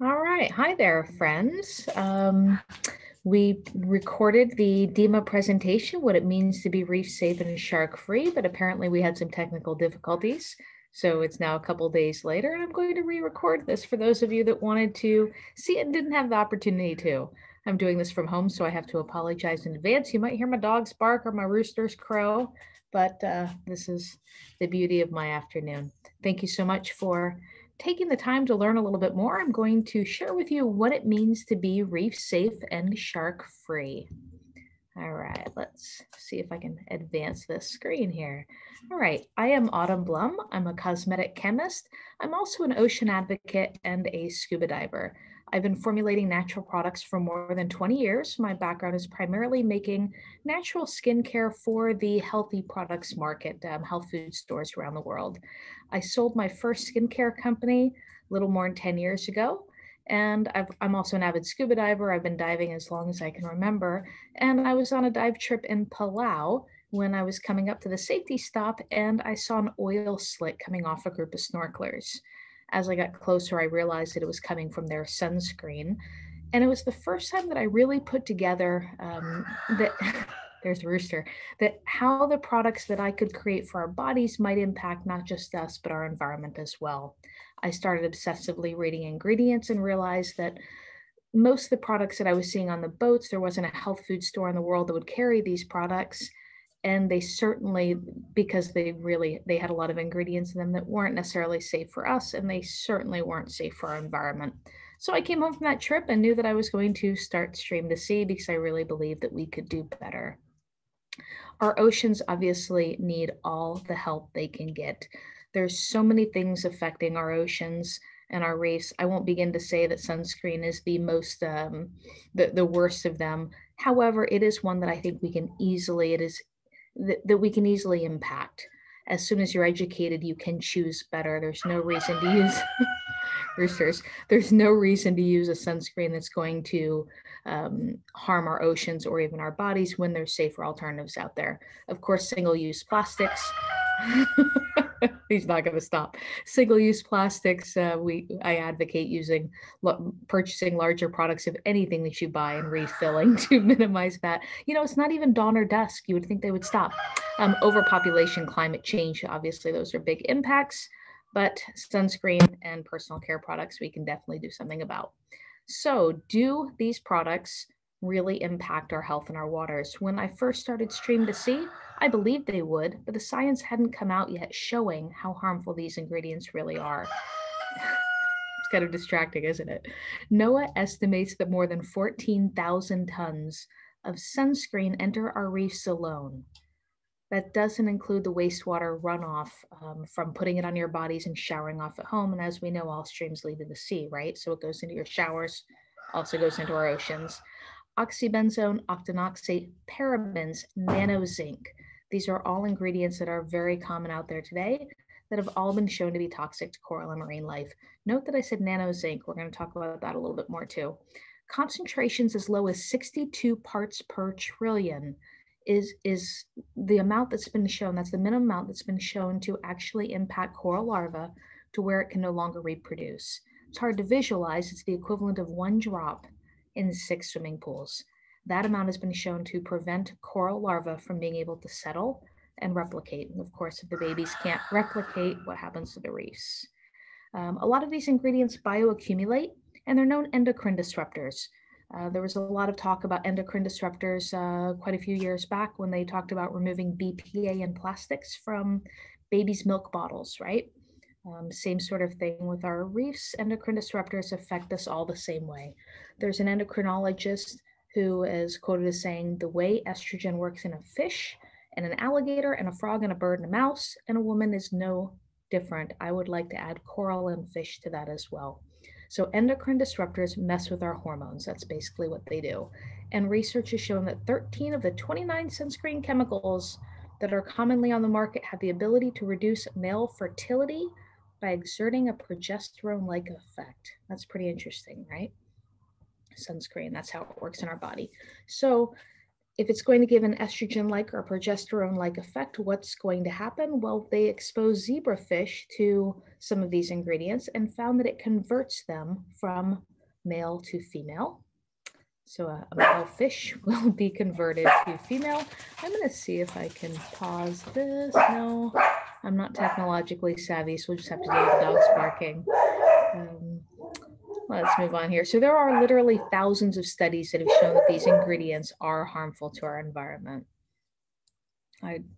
All right. Hi there, friends. We recorded the DEMA presentation, what it means to be reef safe and shark free, but apparently we had some technical difficulties. So it's now a couple days later, and I'm going to re-record this for those of you that wanted to see it and didn't have the opportunity to. I'm doing this from home, so I have to apologize in advance. You might hear my dogs bark or my roosters crow, but this is the beauty of my afternoon. Thank you so much for taking the time to learn a little bit more. I'm going to share with you what it means to be reef safe and shark free. All right, let's see if I can advance this screen here. All right, I am Autumn Blum. I'm a cosmetic chemist. I'm also an ocean advocate and a scuba diver. I've been formulating natural products for more than 20 years. My background is primarily making natural skincare for the healthy products market, health food stores around the world. I sold my first skincare company a little more than 10 years ago. And I'm also an avid scuba diver. I've been diving as long as I can remember. And I was on a dive trip in Palau when I was coming up to the safety stop, and I saw an oil slick coming off a group of snorkelers. As I got closer, I realized that it was coming from their sunscreen. And it was the first time that I really put together that there's the rooster, that how the products that I could create for our bodies might impact not just us, but our environment as well. I started obsessively reading ingredients and realized that most of the products that I was seeing on the boats, there wasn't a health food store in the world that would carry these products. And they certainly, because they had a lot of ingredients in them that weren't necessarily safe for us, and they certainly weren't safe for our environment. So I came home from that trip and knew that I was going to start Stream2Sea because I really believed that we could do better. Our oceans obviously need all the help they can get. There's so many things affecting our oceans and our reefs. I won't begin to say that sunscreen is the most, the worst of them. However, it is one that I think we can easily, that we can easily impact. As soon as you're educated, you can choose better. There's no reason to use roosters. There's no reason to use a sunscreen that's going to harm our oceans or even our bodies when there's safer alternatives out there. Of course, single-use plastics. He's not going to stop. Single-use plastics. I advocate purchasing larger products of anything that you buy and refilling to minimize that. You know, it's not even dawn or dusk. You would think they would stop. Overpopulation, climate change. Obviously, those are big impacts. But sunscreen and personal care products, we can definitely do something about. So, do these products really impact our health and our waters? When I first started Stream2Sea, I believed they would, but the science hadn't come out yet showing how harmful these ingredients really are. It's kind of distracting, isn't it? NOAA estimates that more than 14,000 tons of sunscreen enter our reefs alone. That doesn't include the wastewater runoff from putting it on your bodies and showering off at home. And as we know, all streams lead to the sea, right? So it goes into your showers, also goes into our oceans. Oxybenzone, octinoxate, parabens, nanozinc. These are all ingredients that are very common out there today that have all been shown to be toxic to coral and marine life. Note that I said nanozinc. We're going to talk about that a little bit more too. Concentrations as low as 62 parts per trillion is the amount that's been shown. That's the minimum amount that's been shown to actually impact coral larvae to where it can no longer reproduce. It's hard to visualize. It's the equivalent of 1 drop in 6 swimming pools. That amount has been shown to prevent coral larvae from being able to settle and replicate. And of course, if the babies can't replicate, what happens to the reefs? A lot of these ingredients bioaccumulate, and they're known endocrine disruptors. There was a lot of talk about endocrine disruptors quite a few years back when they talked about removing BPA in plastics from babies' milk bottles, right? Same sort of thing with our reefs. Endocrine disruptors affect us all the same way. There's an endocrinologist who is quoted as saying, the way estrogen works in a fish and an alligator and a frog and a bird and a mouse and a woman is no different. I would like to add coral and fish to that as well. So endocrine disruptors mess with our hormones. That's basically what they do. And research has shown that 13 of the 29 sunscreen chemicals that are commonly on the market have the ability to reduce male fertility by exerting a progesterone-like effect. That's pretty interesting, right? Sunscreen, that's how it works in our body. So if it's going to give an estrogen-like or progesterone-like effect, what's going to happen? Well, they exposed zebrafish to some of these ingredients and found that it converts them from male to female. So a male fish will be converted to female. I'm going to see if I can pause this. No, I'm not technologically savvy, so we'll just have to deal with the dogs barking. Let's move on here. So there are literally thousands of studies that have shown that these ingredients are harmful to our environment.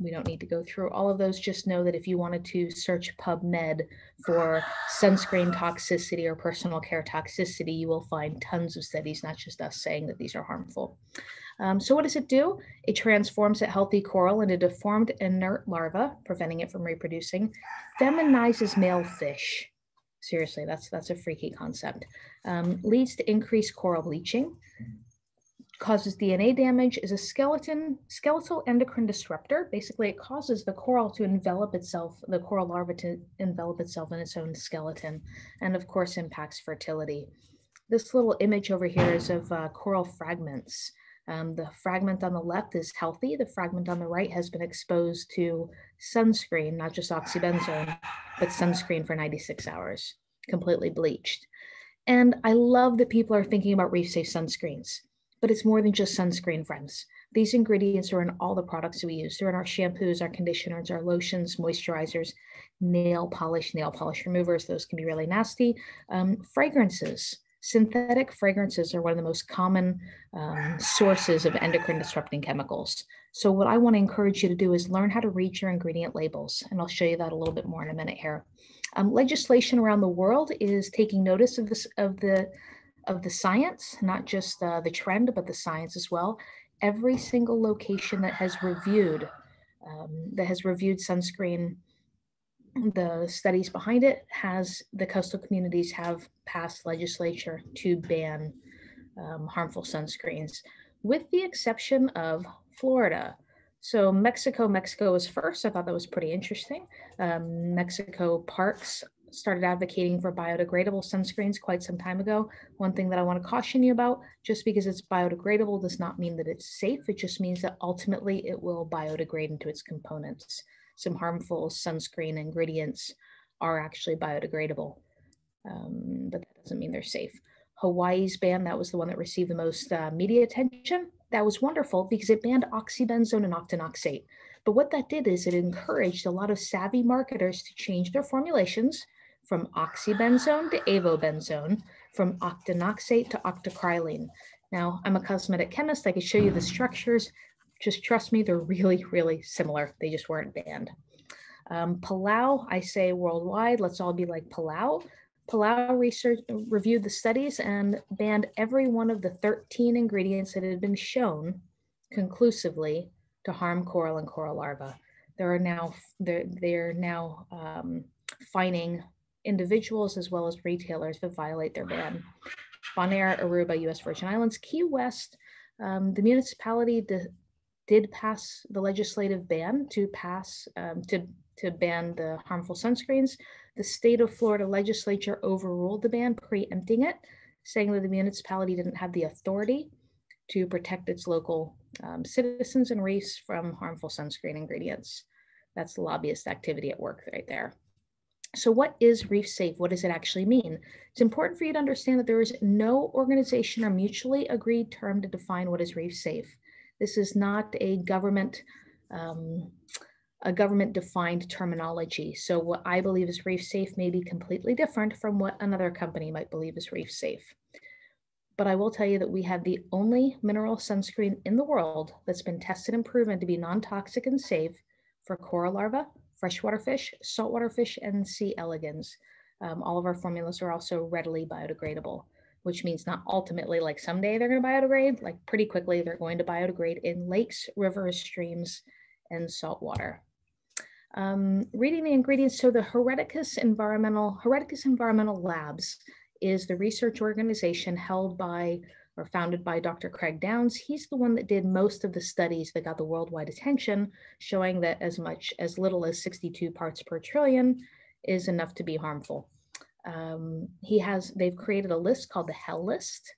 We don't need to go through all of those. Just know that if you wanted to search PubMed for sunscreen toxicity or personal care toxicity, you will find tons of studies, not just us saying that these are harmful. So what does it do? It transforms a healthy coral into deformed inert larva, preventing it from reproducing, feminizes male fish. Seriously, that's a freaky concept. Leads to increased coral bleaching, causes DNA damage, is a skeletal endocrine disruptor. Basically, it causes the coral to envelop itself, the coral larva to envelop itself in its own skeleton, and of course impacts fertility. This little image over here is of coral fragments. The fragment on the left is healthy. The fragment on the right has been exposed to sunscreen, not just oxybenzone, but sunscreen for 96 hours, completely bleached. And I love that people are thinking about reef-safe sunscreens, but it's more than just sunscreen, friends. These ingredients are in all the products we use. They're in our shampoos, our conditioners, our lotions, moisturizers, nail polish removers. Those can be really nasty. Fragrances. Synthetic fragrances are one of the most common sources of endocrine disrupting chemicals. So what I want to encourage you to do is learn how to read your ingredient labels. And I'll show you that a little bit more in a minute here. Legislation around the world is taking notice of this, of the science, not just the trend, but the science as well. Every single location that has reviewed sunscreen, the studies behind it, the coastal communities have passed legislature to ban harmful sunscreens, with the exception of Florida. So Mexico was first. I thought that was pretty interesting. Mexico parks started advocating for biodegradable sunscreens quite some time ago. One thing that I want to caution you about, just because it's biodegradable does not mean that it's safe. It just means that ultimately it will biodegrade into its components. Some harmful sunscreen ingredients are actually biodegradable, but that doesn't mean they're safe. Hawaii's ban, that was the one that received the most media attention. That was wonderful because it banned oxybenzone and octinoxate. But what that did is it encouraged a lot of savvy marketers to change their formulations from oxybenzone to avobenzone, from octinoxate to octocrylene. Now, I'm a cosmetic chemist. I could show you the structures. Just trust me, they're really, really similar. They just weren't banned. Palau, I say worldwide, let's all be like Palau. Palau reviewed the studies and banned every one of the 13 ingredients that had been shown conclusively to harm coral and coral larvae. They're now fining individuals as well as retailers that violate their ban. Bonaire, Aruba, U.S. Virgin Islands, Key West, the municipality did pass the legislative ban to ban the harmful sunscreens. The state of Florida legislature overruled the ban, preempting it, saying that the municipality didn't have the authority to protect its local citizens and reefs from harmful sunscreen ingredients. That's lobbyist activity at work right there. So what is reef safe? What does it actually mean? It's important for you to understand that there is no organization or mutually agreed term to define what is reef safe. This is not a government defined terminology. So what I believe is reef safe may be completely different from what another company might believe is reef safe. But I will tell you that we have the only mineral sunscreen in the world that's been tested and proven to be non-toxic and safe for coral larvae, freshwater fish, saltwater fish, and C. elegans. All of our formulas are also readily biodegradable, which means not ultimately like someday they're going to biodegrade, like pretty quickly they're going to biodegrade in lakes, rivers, streams, and saltwater. Reading the ingredients, so the Hereticus Environmental Labs is the research organization held by or founded by Dr. Craig Downs. He's the one that did most of the studies that got the worldwide attention, showing that as little as 62 parts per trillion is enough to be harmful. They've created a list called the Hell List,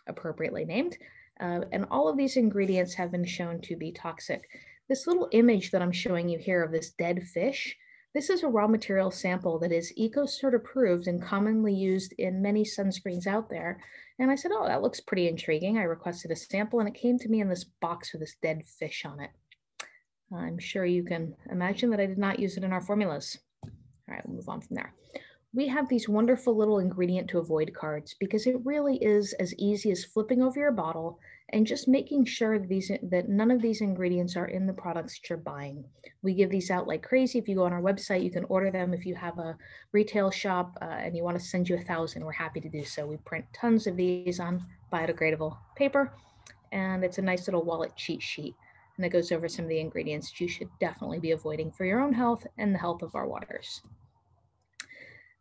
appropriately named. And all of these ingredients have been shown to be toxic. This little image that I'm showing you here of this dead fish, this is a raw material sample that is EcoCert approved and commonly used in many sunscreens out there. And I said, oh, that looks pretty intriguing. I requested a sample and it came to me in this box with this dead fish on it. I'm sure you can imagine that I did not use it in our formulas. All right, we'll move on from there. We have these wonderful little ingredient to avoid cards because it really is as easy as flipping over your bottle and just making sure that none of these ingredients are in the products that you're buying. We give these out like crazy. If you go on our website, you can order them. If you have a retail shop and you want to send you 1,000, we're happy to do so. We print tons of these on biodegradable paper, and it's a nice little wallet cheat sheet. And it goes over some of the ingredients you should definitely be avoiding for your own health and the health of our waters.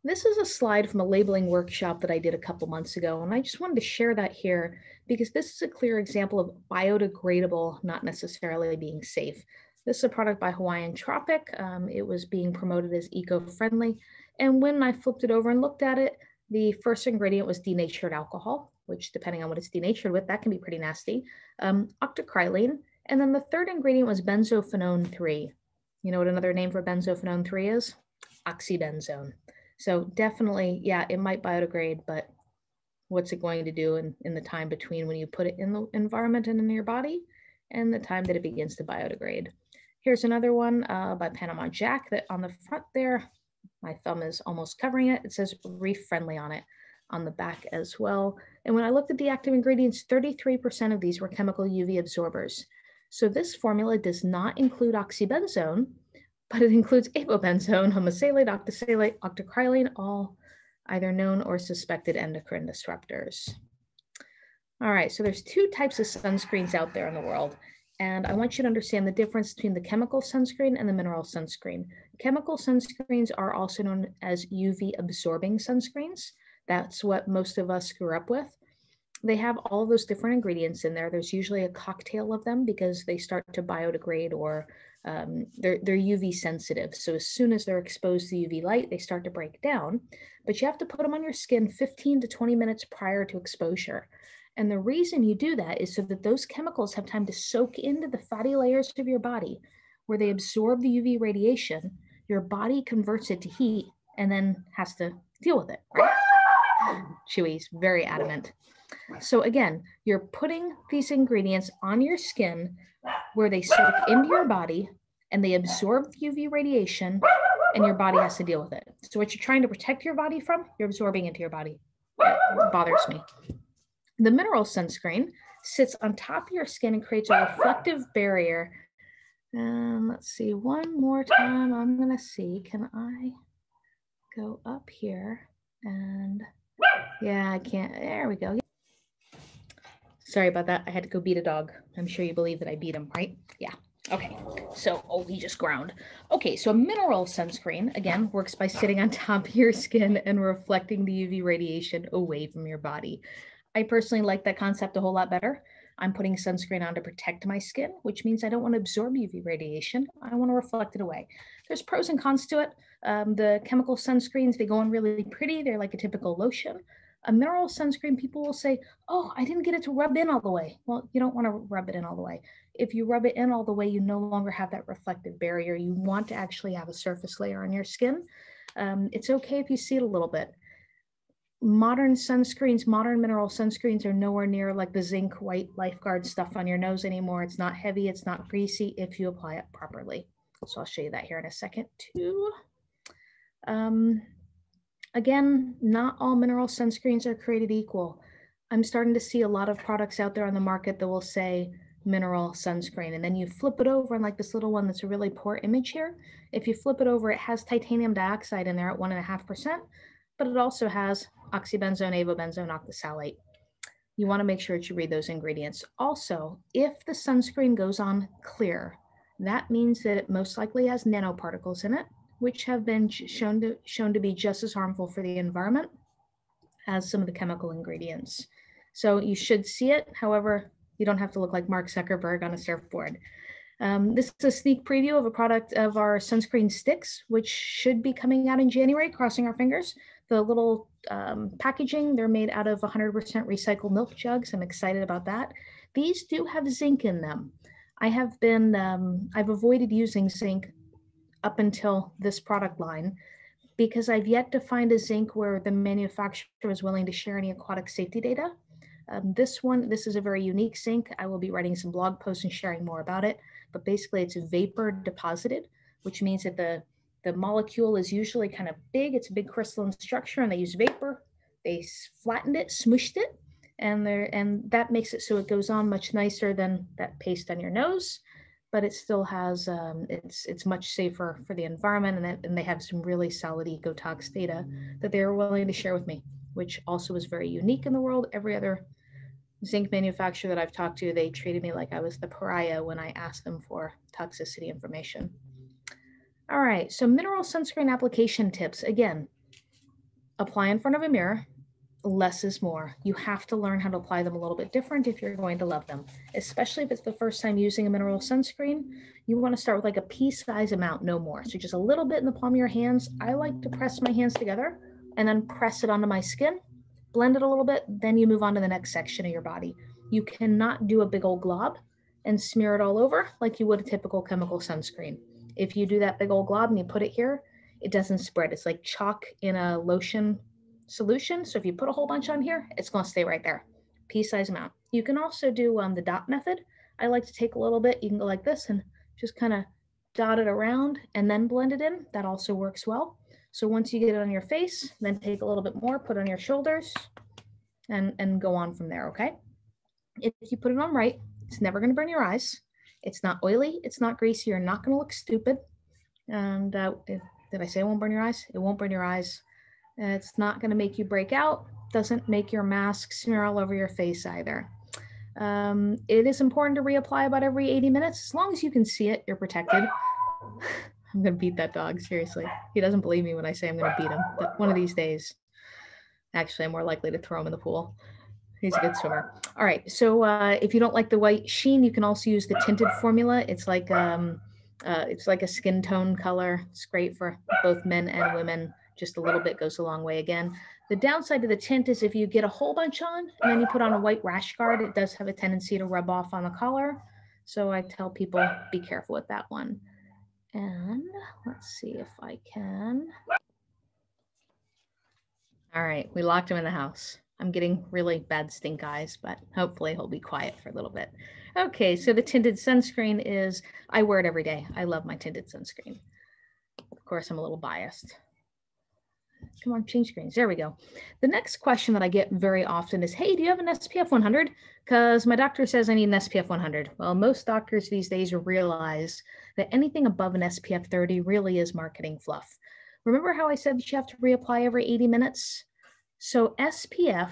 This is a slide from a labeling workshop that I did a couple months ago, and I just wanted to share that here because this is a clear example of biodegradable, not necessarily being safe. This is a product by Hawaiian Tropic. It was being promoted as eco-friendly, and when I flipped it over and looked at it, the first ingredient was denatured alcohol, which depending on what it's denatured with, that can be pretty nasty, octocrylene, and then the third ingredient was benzophenone 3. You know what another name for benzophenone 3 is? Oxybenzone. So definitely, yeah, it might biodegrade, but what's it going to do in the time between when you put it in the environment and in your body and the time that it begins to biodegrade? Here's another one by Panama Jack that on the front there, my thumb is almost covering it. It says reef friendly on it, on the back as well. And when I looked at the active ingredients, 33% of these were chemical UV absorbers. So this formula does not include oxybenzone, but it includes avobenzone, homosalate, octosalate, octocrylene, all either known or suspected endocrine disruptors. All right, so there's two types of sunscreens out there in the world, and I want you to understand the difference between the chemical sunscreen and the mineral sunscreen. Chemical sunscreens are also known as UV absorbing sunscreens. That's what most of us grew up with. They have all those different ingredients in there. There's usually a cocktail of them because they start to biodegrade or they're UV sensitive. So as soon as they're exposed to UV light, they start to break down, but you have to put them on your skin 15 to 20 minutes prior to exposure. And the reason you do that is so that those chemicals have time to soak into the fatty layers of your body where they absorb the UV radiation. Your body converts it to heat and then has to deal with it, right? Chewy's very adamant. So again, you're putting these ingredients on your skin where they soak into your body and they absorb the UV radiation and your body has to deal with it. So what you're trying to protect your body from, you're absorbing into your body. It bothers me. The mineral sunscreen sits on top of your skin and creates a reflective barrier. And let's see, one more time, I'm gonna see, can I go up here? And yeah, I can't, there we go. Sorry about that. I had to go beat a dog. I'm sure you believe that I beat him, right? Yeah. Okay. So, oh, he just ground. Okay. So a mineral sunscreen, again, works by sitting on top of your skin and reflecting the UV radiation away from your body. I personally like that concept a whole lot better. I'm putting sunscreen on to protect my skin, which means I don't want to absorb UV radiation. I want to reflect it away. There's pros and cons to it. The chemical sunscreens, they go on really pretty. They're like a typical lotion. A mineral sunscreen, people will say, oh, I didn't get it to rub in all the way. Well, you don't want to rub it in all the way. If you rub it in all the way, you no longer have that reflective barrier. You want to actually have a surface layer on your skin. It's okay if you see it a little bit. Modern sunscreens, modern mineral sunscreens are nowhere near like the zinc white lifeguard stuff on your nose anymore. It's not heavy, it's not greasy if you apply it properly. So I'll show you that here in a second too. Again, not all mineral sunscreens are created equal. I'm starting to see a lot of products out there on the market that will say mineral sunscreen, and then you flip it over and like this little one that's a really poor image here. If you flip it over, it has titanium dioxide in there at 1.5%, but it also has oxybenzone, avobenzone, octosalate. You want to make sure that you read those ingredients. Also, if the sunscreen goes on clear, that means that it most likely has nanoparticles in it, which have been shown to be just as harmful for the environment as some of the chemical ingredients. So you should see it. However, you don't have to look like Mark Zuckerberg on a surfboard. This is a sneak preview of a product of our sunscreen sticks, which should be coming out in January, crossing our fingers. The little packaging, they're made out of 100% recycled milk jugs. I'm excited about that. These do have zinc in them. I've avoided using zinc up until this product line because I've yet to find a zinc where the manufacturer is willing to share any aquatic safety data. This is a very unique zinc. I will be writing some blog posts and sharing more about it, but basically it's vapor deposited, which means that the molecule is usually kind of big. It's a big crystalline structure, and they use vapor. They flattened it, smooshed it, and that makes it so it goes on much nicer than that paste on your nose, but it still has, it's much safer for the environment, and they have some really solid ecotox data that they are willing to share with me, which also is very unique in the world. Every other zinc manufacturer that I've talked to, they treated me like I was the pariah when I asked them for toxicity information. All right, so mineral sunscreen application tips. Again, apply in front of a mirror. Less is more. You have to learn how to apply them a little bit different if you're going to love them, especially if it's the first time using a mineral sunscreen. You want to start with like a pea-size amount, no more. So just a little bit in the palm of your hands. I like to press my hands together and then press it onto my skin, blend it a little bit, then you move on to the next section of your body. You cannot do a big old glob and smear it all over like you would a typical chemical sunscreen. If you do that big old glob and you put it here, it doesn't spread. It's like chalk in a lotion solution. So if you put a whole bunch on here, it's going to stay right there. Pea-size amount. You can also do the dot method. I like to take a little bit. You can go like this and just kind of dot it around and then blend it in. That also works well. So once you get it on your face, then take a little bit more, put it on your shoulders, and go on from there, okay? If you put it on right, it's never going to burn your eyes. It's not oily. It's not greasy. You're not going to look stupid. And did I say it won't burn your eyes? It won't burn your eyes. It's not going to make you break out. Doesn't make your mask smear all over your face either. It is important to reapply about every 80 minutes. As long as you can see it, you're protected. I'm going to beat that dog, seriously. He doesn't believe me when I say I'm going to beat him, but one of these days, actually, I'm more likely to throw him in the pool. He's a good swimmer. All right, so if you don't like the white sheen, you can also use the tinted formula. It's like a skin tone color. It's great for both men and women. Just a little bit goes a long way again. The downside to the tint is if you get a whole bunch on and then you put on a white rash guard, it does have a tendency to rub off on the collar. So I tell people, be careful with that one. And let's see if I can. All right, we locked him in the house. I'm getting really bad stink eyes, but hopefully he'll be quiet for a little bit. Okay, so the tinted sunscreen is, I wear it every day. I love my tinted sunscreen. Of course, I'm a little biased. Come on, change screens. There we go. The next question that I get very often is, hey, do you have an SPF 100? Because my doctor says I need an SPF 100. Well, most doctors these days realize that anything above an SPF 30 really is marketing fluff. Remember how I said that you have to reapply every 80 minutes? So SPF,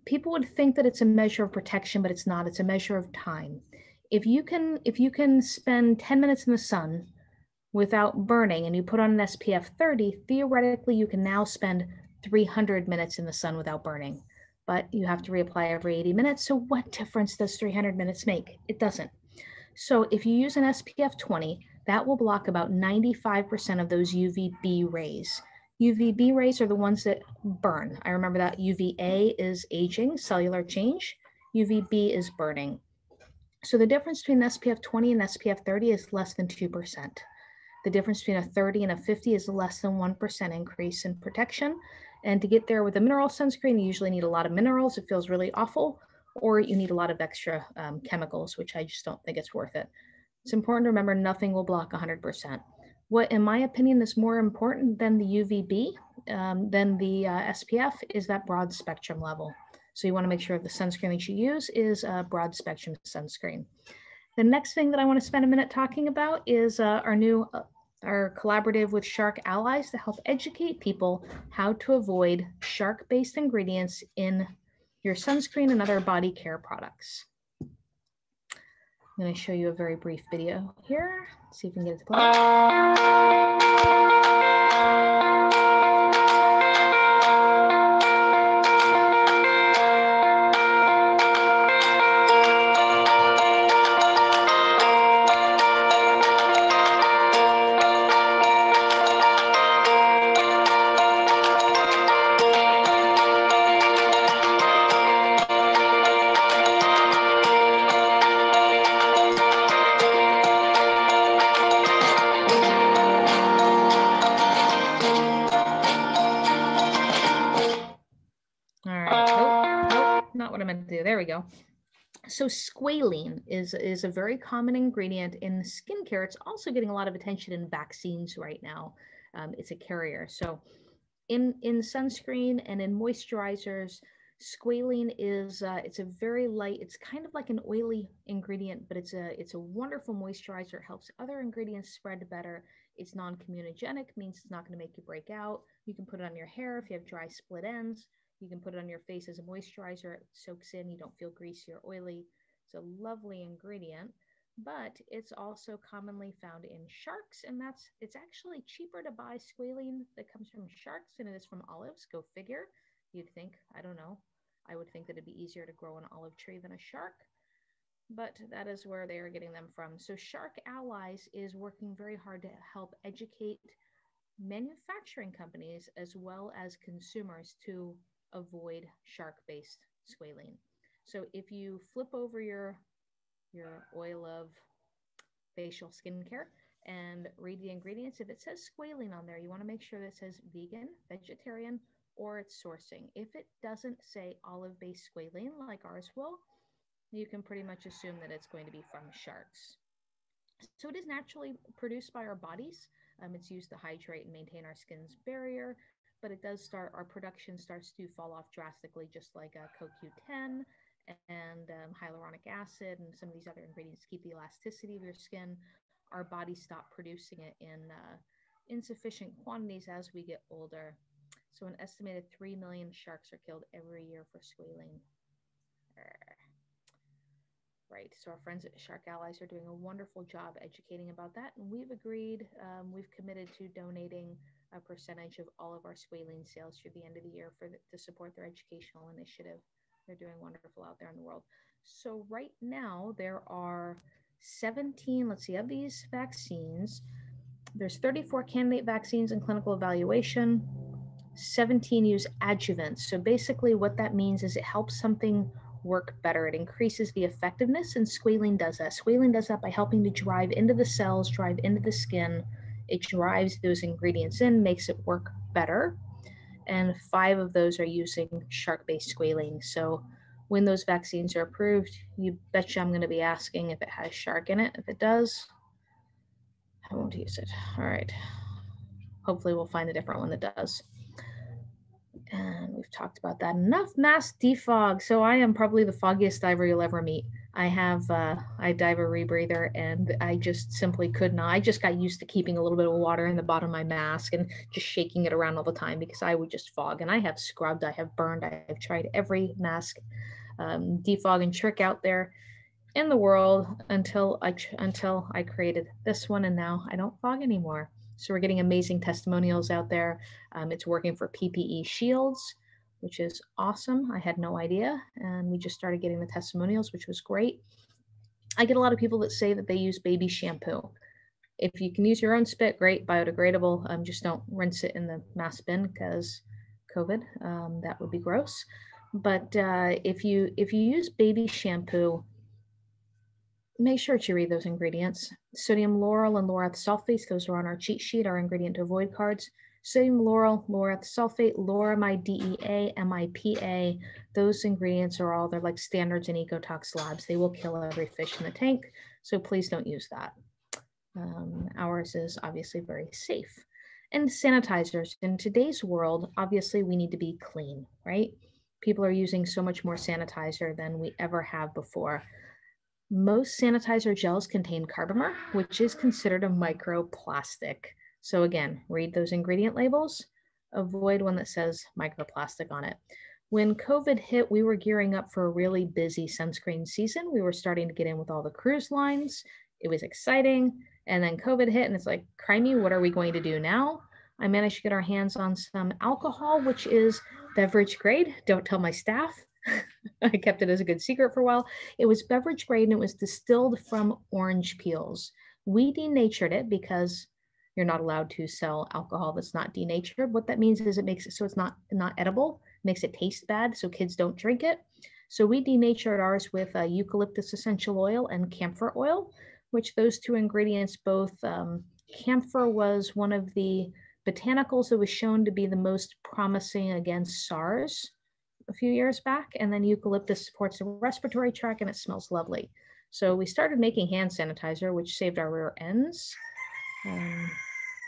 people would think that it's a measure of protection, but it's not. It's a measure of time. If you can spend 10 minutes in the sun without burning and you put on an SPF 30, theoretically you can now spend 300 minutes in the sun without burning, but you have to reapply every 80 minutes. So what difference does 300 minutes make? It doesn't. So if you use an SPF 20, that will block about 95% of those UVB rays. UVB rays are the ones that burn. I remember that. UVA is aging, cellular change. UVB is burning. So the difference between SPF 20 and SPF 30 is less than 2%. The difference between a 30 and a 50 is less than 1% increase in protection. And to get there with a mineral sunscreen, you usually need a lot of minerals. It feels really awful. Or you need a lot of extra chemicals, which I just don't think it's worth it. It's important to remember nothing will block 100%. What, in my opinion, is more important than the UVB, than the SPF, is that broad spectrum level. So you want to make sure the sunscreen that you use is a broad spectrum sunscreen. The next thing that I want to spend a minute talking about is our collaborative with Shark Allies to help educate people how to avoid shark-based ingredients in your sunscreen and other body care products. I'm going to show you a very brief video here. Let's see if we can get it to play. not what I meant to do. There we go. So squalene is a very common ingredient in skincare. It's also getting a lot of attention in vaccines right now. It's a carrier. So in sunscreen and in moisturizers, squalene is it's a very light. It's kind of like an oily ingredient, but it's a wonderful moisturizer. It helps other ingredients spread better. It's non-comedogenic, means it's not going to make you break out. You can put it on your hair if you have dry split ends. You can put it on your face as a moisturizer. It soaks in. You don't feel greasy or oily. It's a lovely ingredient, but it's also commonly found in sharks, and it's actually cheaper to buy squalene that comes from sharks than it is from olives. Go figure. You'd think, I don't know, I would think that it'd be easier to grow an olive tree than a shark, but that is where they are getting them from. So Shark Allies is working very hard to help educate manufacturing companies as well as consumers to avoid shark-based squalene. So if you flip over your oil of facial skincare and read the ingredients, if it says squalene on there, you want to make sure that it says vegan, vegetarian, or it's sourcing. If it doesn't say olive-based squalene like ours will, you can pretty much assume that it's going to be from sharks. So it is naturally produced by our bodies. It's used to hydrate and maintain our skin's barrier, but it does start, our production starts to fall off drastically, just like CoQ10 and hyaluronic acid and some of these other ingredients keep the elasticity of your skin. Our bodies stop producing it in insufficient quantities as we get older. So an estimated 3 million sharks are killed every year for squalene. Right, so our friends at Shark Allies are doing a wonderful job educating about that, and we've agreed, we've committed to donating a percentage of all of our squalene sales through the end of the year to support their educational initiative. They're doing wonderful out there in the world. So right now there are 17, let's see, of these vaccines, there's 34 candidate vaccines in clinical evaluation, 17 use adjuvants. So basically what that means is it helps something work better. It increases the effectiveness, and squalene does that. Squalene does that by helping to drive into the cells, drive into the skin. It drives those ingredients in, makes it work better. And 5 of those are using shark-based squalene. So when those vaccines are approved, you betcha I'm going to be asking if it has shark in it. If it does, I won't use it. All right. Hopefully we'll find a different one that does. And we've talked about that enough. Mask defog. So I am probably the foggiest diver you'll ever meet. I dive a rebreather, and I just simply could not. I just got used to keeping a little bit of water in the bottom of my mask and just shaking it around all the time because I would just fog. And I have scrubbed, I have burned, I have tried every mask defogging trick out there in the world until I created this one, and now I don't fog anymore. So we're getting amazing testimonials out there. It's working for PPE shields, which is awesome. I had no idea, and we just started getting the testimonials, which was great. I get a lot of people that say that they use baby shampoo. If you can use your own spit, great, biodegradable. Just don't rinse it in the mask bin because COVID, that would be gross. But if you use baby shampoo, make sure to read those ingredients. Sodium lauryl and lauryl sulfates, those are on our cheat sheet, our ingredient to avoid cards. Sodium lauryl, lauryl sulfate, lauramide DEA, MIPA, those ingredients are all, they're like standards in ecotox labs. They will kill every fish in the tank, so please don't use that. Ours is obviously very safe. And sanitizers. In today's world, obviously we need to be clean, right? People are using so much more sanitizer than we ever have before. Most sanitizer gels contain carbomer, which is considered a microplastic. So again, read those ingredient labels, avoid one that says microplastic on it. When COVID hit, we were gearing up for a really busy sunscreen season. We were starting to get in with all the cruise lines. It was exciting. And then COVID hit, and it's like, crimey, what are we going to do now? I managed to get our hands on some alcohol, which is beverage grade. Don't tell my staff. I kept it as a good secret for a while. It was beverage grade, and it was distilled from orange peels. We denatured it because you're not allowed to sell alcohol that's not denatured. What that means is it makes it so it's not edible, makes it taste bad, so kids don't drink it. So we denatured ours with eucalyptus essential oil and camphor oil, which those 2 ingredients, both camphor was one of the botanicals that was shown to be the most promising against SARS. a few years back, and then eucalyptus supports the respiratory tract and it smells lovely. So we started making hand sanitizer, which saved our rear ends.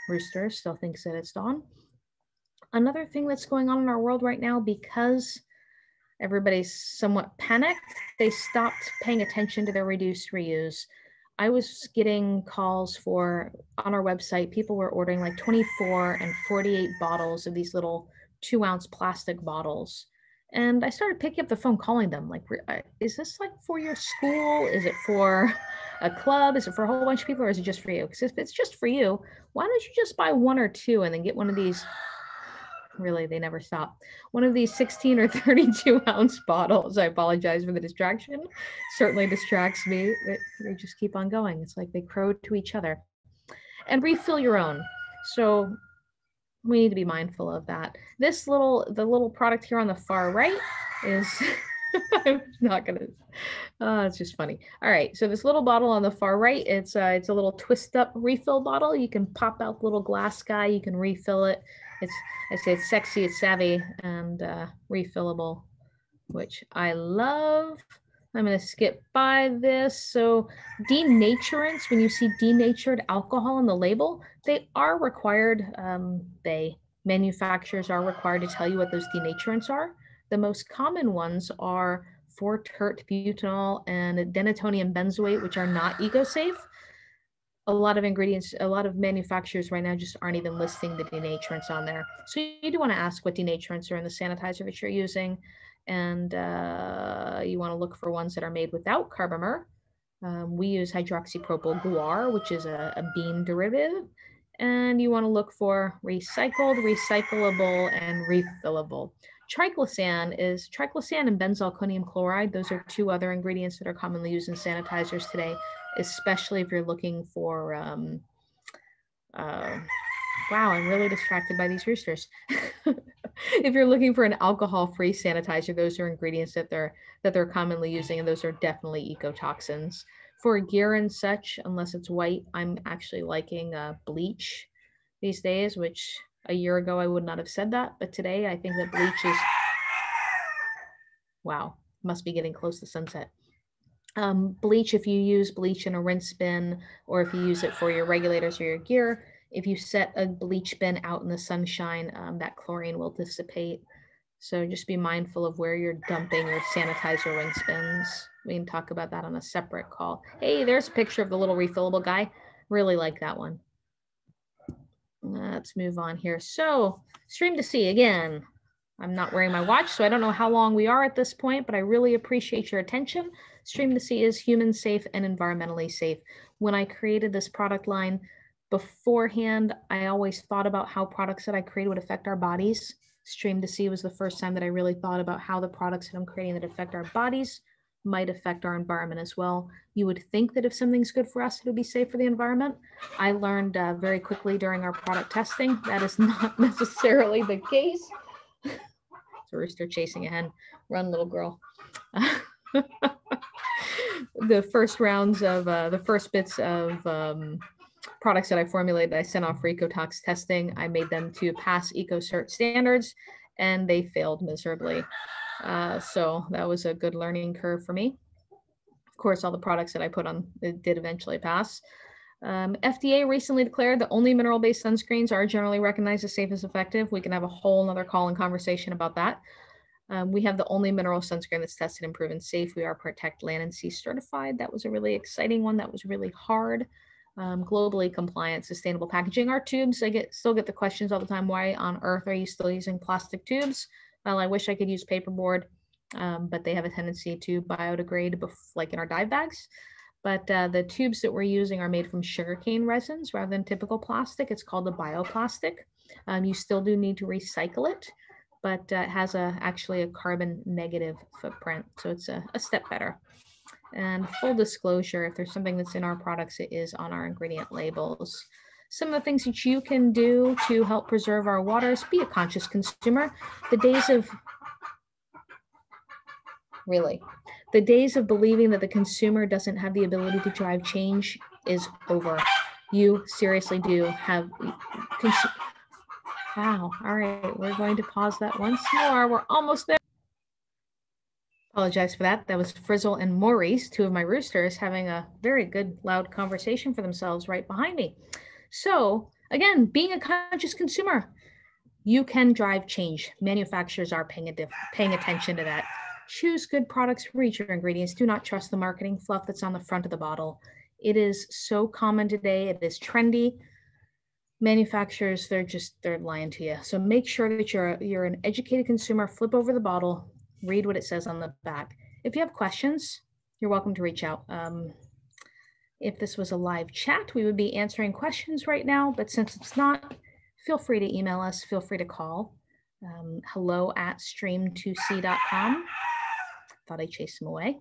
Rooster still thinks that it's dawn. Another thing that's going on in our world right now, because everybody's somewhat panicked, they stopped paying attention to their reduce, reuse. I was getting calls for, on our website, people were ordering like 24 and 48 bottles of these little 2-ounce plastic bottles. And I started picking up the phone, calling them like, is this like for your school? Is it for a club? Is it for a whole bunch of people, or is it just for you? Because if it's just for you, why don't you just buy 1 or 2 and then get one of these, really, they never stop, one of these 16 or 32-ounce bottles. I apologize for the distraction. Certainly distracts me. They just keep on going. It's like they crow to each other. And refill your own. So we need to be mindful of that. The little product here on the far right is, I'm not gonna, it's just funny. All right, so this little bottle on the far right, it's a little twist up refill bottle. You can pop out the little glass guy, you can refill it. I say it's sexy, it's savvy, and refillable, which I love. I'm going to skip by this. So denaturants, when you see denatured alcohol on the label, they are required, manufacturers are required to tell you what those denaturants are. The most common ones are 4-tert butanol and denatonium benzoate, which are not eco-safe. A lot of ingredients, a lot of manufacturers right now just aren't even listing the denaturants on there. So you do want to ask what denaturants are in the sanitizer that you're using. And you want to look for ones that are made without carbomer. We use hydroxypropyl guar, which is a bean derivative. And you want to look for recycled, recyclable, and refillable. Triclosan and benzalkonium chloride. Those are 2 other ingredients that are commonly used in sanitizers today, especially if you're looking for, wow, I'm really distracted by these roosters. If you're looking for an alcohol-free sanitizer, those are ingredients that they're commonly using, and those are definitely ecotoxins. For gear and such, unless it's white, I'm actually liking bleach these days, which a year ago I would not have said that, but today I think that bleach is, wow, must be getting close to sunset. Bleach, if you use bleach in a rinse bin, or if you use it for your regulators or your gear, if you set a bleach bin out in the sunshine, that chlorine will dissipate. So just be mindful of where you're dumping your sanitizer rinse bins. We can talk about that on a separate call. Hey, there's a picture of the little refillable guy. Really like that one. Let's move on here. So Stream2Sea again. I'm not wearing my watch, so I don't know how long we are at this point, but I really appreciate your attention. Stream2Sea is human safe and environmentally safe. When I created this product line beforehand, I always thought about how products that I created would affect our bodies. Stream2Sea was the first time that I really thought about how the products that I'm creating that affect our bodies might affect our environment as well. You would think that if something's good for us, it would be safe for the environment. I learned very quickly during our product testing that is not necessarily the case. It's a rooster chasing a hen. Run, little girl. The first rounds of, the first bits of products that I formulated, I sent off for ecotox testing. I made them to pass EcoCert standards, and they failed miserably. So that was a good learning curve for me. Of course, all the products that I put on, it did eventually pass. FDA recently declared that only mineral-based sunscreens are generally recognized as safe and effective. We can have a whole nother call and conversation about that. We have the only mineral sunscreen that's tested and proven safe. We are Protect Land and Sea certified. That was a really exciting one. That was really hard. Globally compliant, sustainable packaging. Our tubes, still get the questions all the time. Why on earth are you still using plastic tubes? Well, I wish I could use paperboard, but they have a tendency to biodegrade, like in our dive bags. But the tubes that we're using are made from sugarcane resins rather than typical plastic. It's called a bioplastic. You still do need to recycle it, but it has actually a carbon negative footprint. So it's a step better. And full disclosure, if there's something that's in our products, it is on our ingredient labels. Some of the things that you can do to help preserve our waters: be a conscious consumer. The days of believing that the consumer doesn't have the ability to drive change is over. You seriously do have. Wow. All right, we're going to pause that once more. We're almost there. Apologize for that. That was Frizzle and Maurice, two of my roosters, having a very good, loud conversation for themselves right behind me. So again, being a conscious consumer, you can drive change. Manufacturers are paying attention to that. Choose good products, read your ingredients. Do not trust the marketing fluff that's on the front of the bottle. It is so common today. It is trendy. Manufacturers, they're lying to you. So make sure that you're an educated consumer. Flip over the bottle, read what it says on the back. If you have questions, you're welcome to reach out. If this was a live chat, we would be answering questions right now, but since it's not, feel free to email us, feel free to call. hello@stream2sea.com. Thought I chased him away.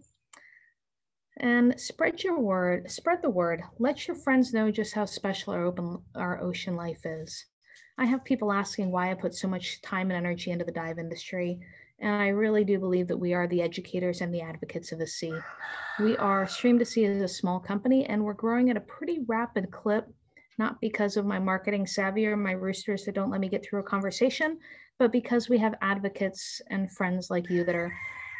And spread the word. Let your friends know just how special our ocean life is. I have people asking why I put so much time and energy into the dive industry, and I really do believe that we are the educators and the advocates of the sea. Stream2Sea is a small company, and we're growing at a pretty rapid clip, not because of my marketing savvy or my roosters that don't let me get through a conversation, but because we have advocates and friends like you that are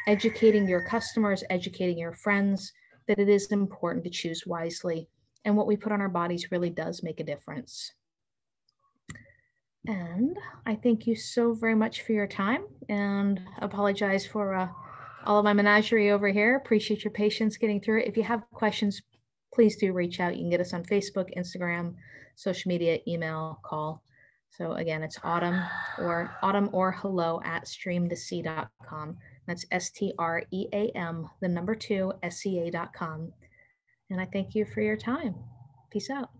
educating your customers, educating your friends, that it is important to choose wisely. And what we put on our bodies really does make a difference. And I thank you so very much for your time, and apologize for all of my menagerie over here. Appreciate your patience getting through it. If you have questions, please do reach out. You can get us on Facebook, Instagram, social media, email, call. So again, it's Autumn or hello@stream2sea.com. That's STREAM, the number 2, SCA.com. And I thank you for your time. Peace out.